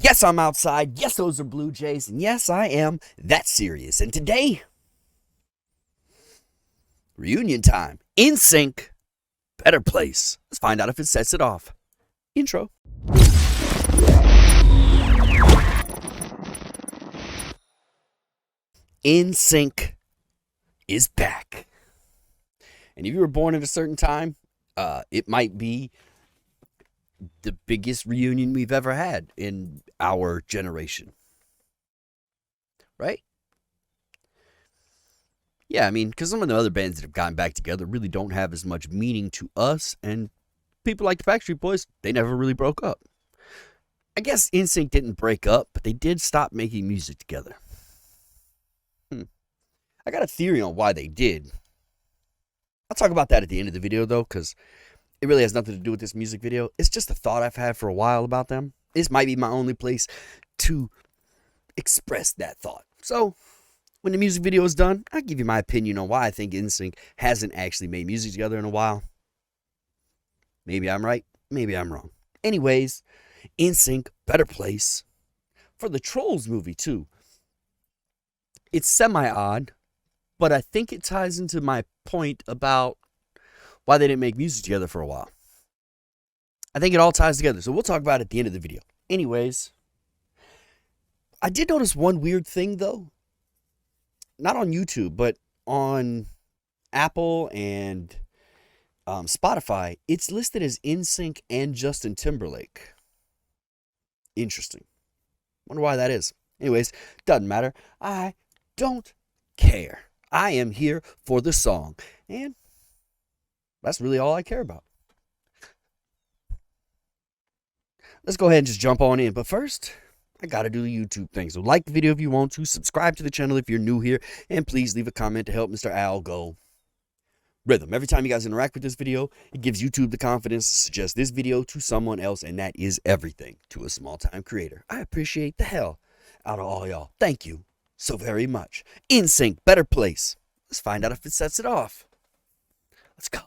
Yes, I'm outside. Yes, those are Blue Jays. And yes, I am that serious. And today, reunion time. NSYNC, Better Place. Let's find out if it sets it off. Intro. NSYNC is back. And if you were born at a certain time, it might be the biggest reunion we've ever had in our generation. Right? Yeah, I mean, because some of the other bands that have gotten back together really don't have as much meaning to us, and people like the Backstreet Boys, they never really broke up. I guess NSYNC didn't break up, but they did stop making music together. I got a theory on why they did. I'll talk about that at the end of the video, though, because it really has nothing to do with this music video. It's just a thought I've had for a while about them. This might be my only place to express that thought. So, when the music video is done, I'll give you my opinion on why I think NSYNC hasn't actually made music together in a while. Maybe I'm right, maybe I'm wrong. Anyways, NSYNC, Better Place. For the Trolls movie, too. It's semi-odd, but I think it ties into my point about why they didn't make music together for a while. I think it all ties together, so we'll talk about it at the end of the video. Anyways, I did notice one weird thing, though. Not on YouTube, but on Apple and Spotify, it's listed as NSYNC and Justin Timberlake. Interesting. Wonder why that is. Anyways, doesn't matter. I don't care. I am here for the song. And that's really all I care about. Let's go ahead and just jump on in. But first, I gotta do the YouTube thing. So like the video if you want to, subscribe to the channel if you're new here, and please leave a comment to help Mr. Al go rhythm. Every time you guys interact with this video, it gives YouTube the confidence to suggest this video to someone else, and that is everything to a small-time creator. I appreciate the hell out of all y'all. Thank you so very much. NSYNC, Better Place. Let's find out if it sets it off. Let's go.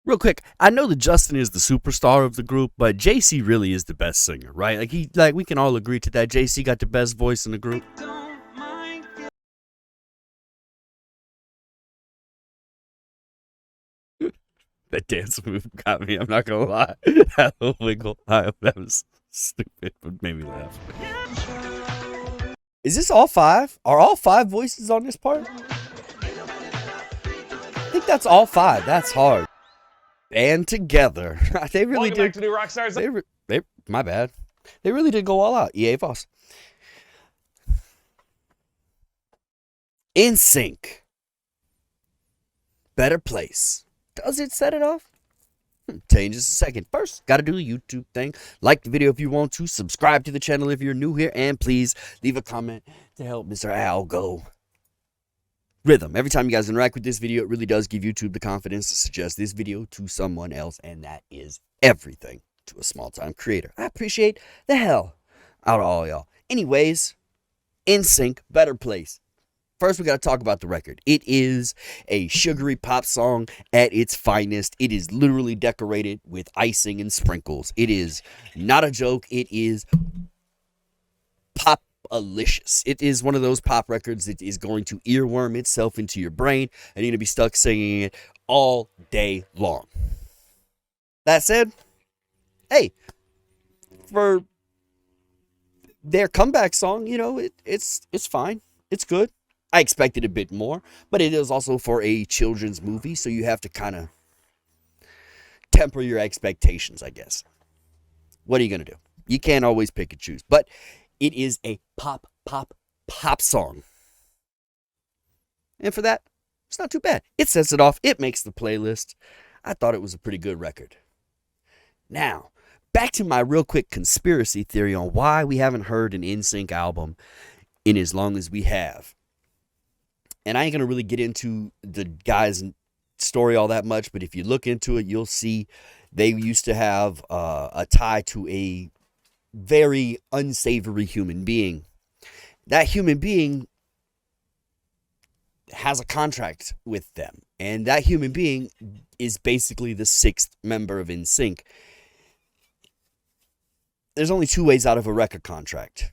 Real quick, I know that Justin is the superstar of the group, but JC really is the best singer, right? Like we can all agree to that. JC got the best voice in the group. That dance move got me, I'm not gonna lie. That little wiggle, that was stupid, but made me laugh. Is this all five? Are all five voices on this part? I think that's all five. That's hard. Band together. They really Welcome did. back to New Rockstars. My bad. They really did go all out. EA Voss. NSYNC. Better Place. Does it set it off? Tell you in just a second. First, gotta do the YouTube thing. Like the video if you want to. Subscribe to the channel if you're new here. And please leave a comment to help Mr. Al go rhythm. Every time you guys interact with this video, it really does give YouTube the confidence to suggest this video to someone else. And that is everything to a small-time creator. I appreciate the hell out of all y'all. Anyways, NSYNC, Better Place. First, we got to talk about the record. It is a sugary pop song at its finest. It is literally decorated with icing and sprinkles. It is not a joke. It is pop-alicious. It is one of those pop records that is going to earworm itself into your brain, and you're going to be stuck singing it all day long. That said, hey, for their comeback song, you know, it's fine. It's good. I expected a bit more, but it is also for a children's movie, so you have to kind of temper your expectations, I guess. What are you going to do? You can't always pick and choose, but it is a pop song. And for that, it's not too bad. It sets it off. It makes the playlist. I thought it was a pretty good record. Now, back to my real quick conspiracy theory on why we haven't heard an NSYNC album in as long as we have. And I ain't going to really get into the guy's story all that much, but if you look into it, you'll see they used to have a tie to a very unsavory human being. That human being has a contract with them, and that human being is basically the sixth member of NSYNC. there's only two ways out of a record contract,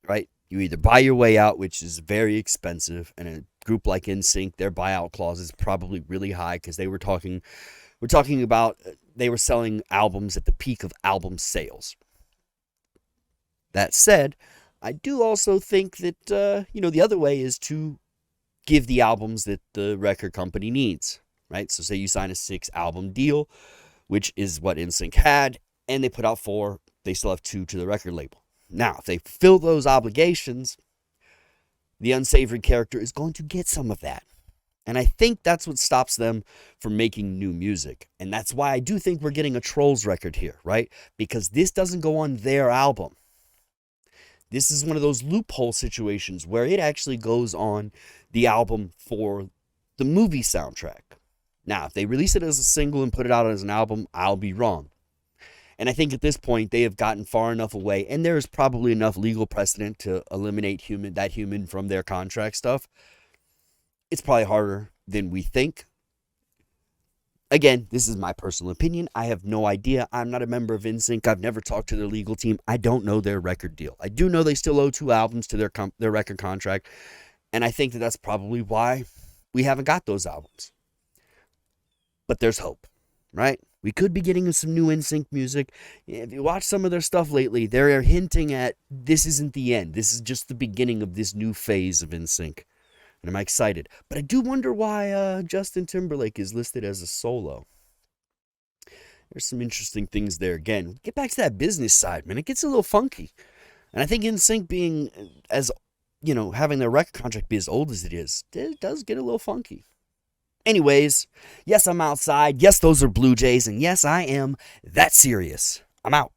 right? You either buy your way out, which is very expensive, and a group like NSYNC, their buyout clause is probably really high because we're talking about they were selling albums at the peak of album sales. That said, I do also think that the other way is to give the albums that the record company needs, right? So say you sign a 6-album deal, which is what NSYNC had, and they put out 4, they still have 2 to the record label. Now, if they fulfill those obligations, the unsavory character is going to get some of that. And I think that's what stops them from making new music. And that's why I do think we're getting a Trolls record here, right? Because this doesn't go on their album. This is one of those loophole situations where it actually goes on the album for the movie soundtrack. Now, if they release it as a single and put it out as an album, I'll be wrong. And I think at this point, they have gotten far enough away, and there is probably enough legal precedent to eliminate that human from their contract stuff. It's probably harder than we think. Again, this is my personal opinion. I have no idea. I'm not a member of NSYNC. I've never talked to their legal team. I don't know their record deal. I do know they still owe 2 albums to their record contract, and I think that that's probably why we haven't got those albums. But there's hope, right? We could be getting some new NSYNC music. If you watch some of their stuff lately, they're hinting at this isn't the end. This is just the beginning of this new phase of NSYNC. And I'm excited. But I do wonder why Justin Timberlake is listed as a solo. There's some interesting things there. Again, get back to that business side, man. It gets a little funky. And I think NSYNC being as, having their record contract be as old as it is, it does get a little funky. Anyways, yes, I'm outside. Yes, those are Blue Jays. And yes, I am that serious. I'm out.